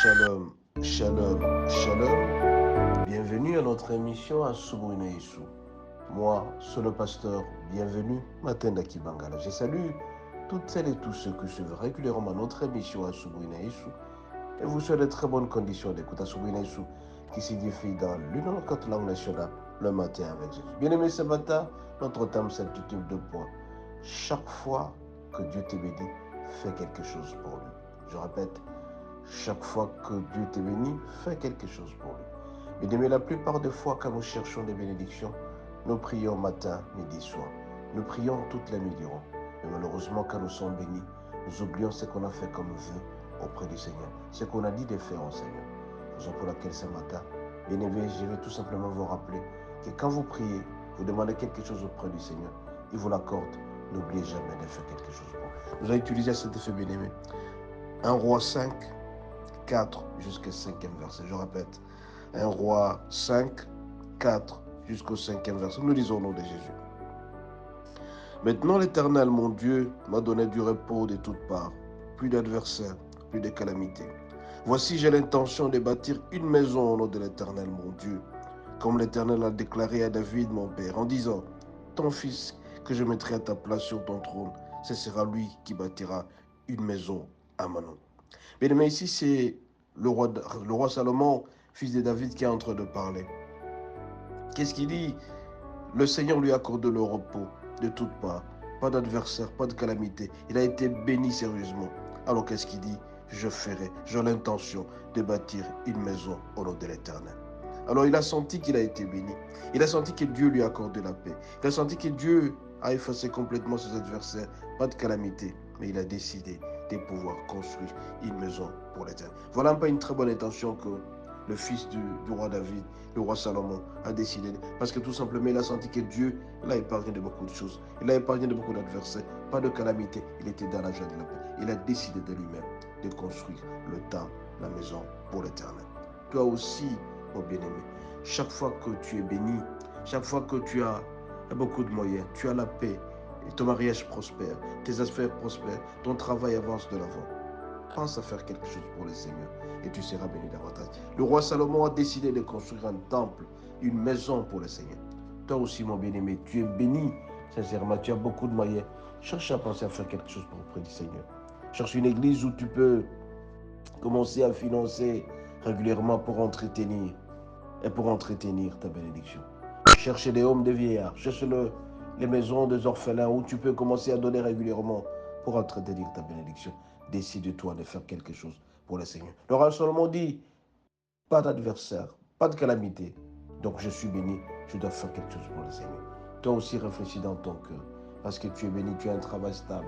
Shalom, shalom, shalom. Bienvenue à notre émission à Subrunaïsou. Moi, c'est le pasteur. Bienvenue, Matenda Kibangala. Je salue toutes celles et tous ceux qui suivent régulièrement notre émission à Subrunaïsou et vous souhaite de très bonnes conditions d'écoute à Subrunaïsou qui signifie dans l'une ou l'autre langue nationale le matin avec Jésus. Bien-aimé ce matin, notre thème c'est du type de point. Chaque fois que Dieu te bénit, fais quelque chose pour lui. Je répète, chaque fois que Dieu te bénit, fais quelque chose pour lui. Bien-aimé, la plupart des fois quand nous cherchons des bénédictions, nous prions matin, midi, soir. Nous prions toute la nuit durant. Mais malheureusement, quand nous sommes bénis, nous oublions ce qu'on a fait comme vœu auprès du Seigneur, ce qu'on a dit de faire au Seigneur. Raison pour laquelle ce matin, bien-aimé, je vais tout simplement vous rappeler que quand vous priez, vous demandez quelque chose auprès du Seigneur, il vous l'accorde. N'oubliez jamais de faire quelque chose pour lui. Nous allons utiliser cet effet, bien-aimé. 1 Roi 5, 4 jusqu'au 5e verset. Je répète, 1 Roi 5, 4 jusqu'au 5e verset. Nous lisons au nom de Jésus. Maintenant l'Éternel, mon Dieu, m'a donné du repos de toutes parts, plus d'adversaires, plus de calamités. Voici, j'ai l'intention de bâtir une maison au nom de l'Éternel, mon Dieu, comme l'Éternel a déclaré à David, mon père, en disant, ton fils que je mettrai à ta place sur ton trône, ce sera lui qui bâtira une maison à mon nom. Bien aimé, ici c'est le roi Salomon, fils de David, qui est en train de parler. Qu'est-ce qu'il dit? Le Seigneur lui accorde le repos de toutes parts. Pas d'adversaire, pas de calamité. Il a été béni sérieusement. Alors qu'est-ce qu'il dit? Je ferai, j'ai l'intention de bâtir une maison au nom de l'Éternel. Alors il a senti qu'il a été béni. Il a senti que Dieu lui a accordé la paix. Il a senti que Dieu a effacé complètement ses adversaires. Pas de calamité, mais il a décidé de pouvoir construire une maison pour l'Éternel. Voilà pas une très bonne intention que le fils du roi David, le roi Salomon, a décidé. Parce que tout simplement, il a senti que Dieu l'a épargné de beaucoup de choses. Il a épargné de beaucoup d'adversaires. Pas de calamité. Il était dans la joie de la paix. Il a décidé de lui-même de construire le temple, la maison pour l'Éternel. Toi aussi, mon bien-aimé, chaque fois que tu es béni, chaque fois que tu as beaucoup de moyens, tu as la paix, et ton mariage prospère, tes affaires prospèrent, ton travail avance de l'avant. Pense à faire quelque chose pour le Seigneur et tu seras béni davantage. Le roi Salomon a décidé de construire un temple, une maison pour le Seigneur. Toi aussi, mon bien-aimé, tu es béni, sincèrement, tu as beaucoup de moyens. Cherche à penser à faire quelque chose auprès du Seigneur. Cherche une église où tu peux commencer à financer régulièrement pour entretenir ta bénédiction. Cherche des hommes de vieillards, cherche les maisons des orphelins où tu peux commencer à donner régulièrement pour entretenir ta bénédiction. Décide-toi de faire quelque chose pour le Seigneur. Le roi Salomon dit, pas d'adversaire, pas de calamité. Donc je suis béni, je dois faire quelque chose pour le Seigneur. Toi aussi réfléchis dans ton cœur, parce que tu es béni, tu as un travail stable.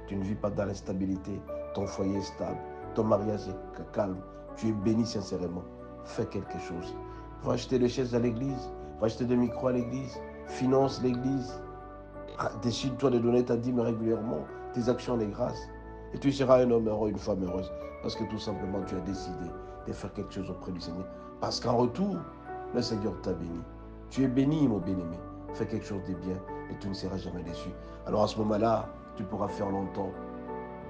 Tu ne vis pas dans l'instabilité, ton foyer est stable, ton mariage est calme. Tu es béni sincèrement. Fais quelque chose. Va acheter des chaises à l'église, va acheter des micros à l'église, finance l'église. Décide-toi de donner ta dîme régulièrement, tes actions de grâce. Et tu seras un homme heureux, une femme heureuse. Parce que tout simplement, tu as décidé de faire quelque chose auprès du Seigneur. Parce qu'en retour, le Seigneur t'a béni. Tu es béni, mon bien-aimé. Fais quelque chose de bien et tu ne seras jamais déçu. Alors à ce moment-là, tu pourras faire longtemps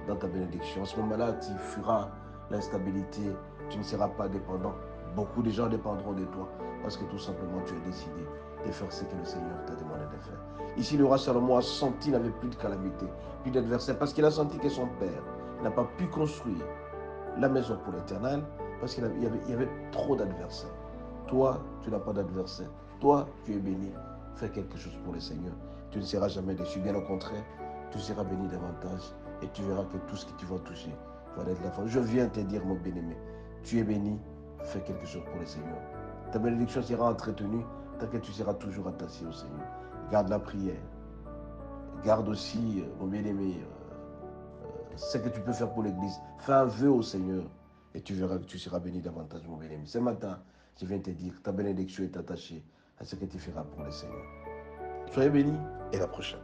dans ta bénédiction. À ce moment-là, tu fuiras l'instabilité. Tu ne seras pas dépendant. Beaucoup de gens dépendront de toi parce que tout simplement, tu as décidé de faire ce que le Seigneur t'a demandé de faire. Ici, le roi Salomon a senti qu'il n'avait plus de calamité, plus d'adversaire, parce qu'il a senti que son père n'a pas pu construire la maison pour l'Éternel, parce qu'il y avait trop d'adversaires. Toi, tu n'as pas d'adversaire. Toi, tu es béni. Fais quelque chose pour le Seigneur. Tu ne seras jamais déçu. Bien au contraire, tu seras béni davantage et tu verras que tout ce que tu vas toucher va être la foi. Je viens te dire, mon bien-aimé, tu es béni. Fais quelque chose pour le Seigneur. Ta bénédiction sera entretenue tant que tu seras toujours attaché au Seigneur. Garde la prière. Garde aussi, mon bien-aimé, ce que tu peux faire pour l'Église. Fais un vœu au Seigneur et tu verras que tu seras béni davantage, mon bien-aimé. Ce matin, je viens te dire que ta bénédiction est attachée à ce que tu feras pour le Seigneur. Soyez bénis et à la prochaine.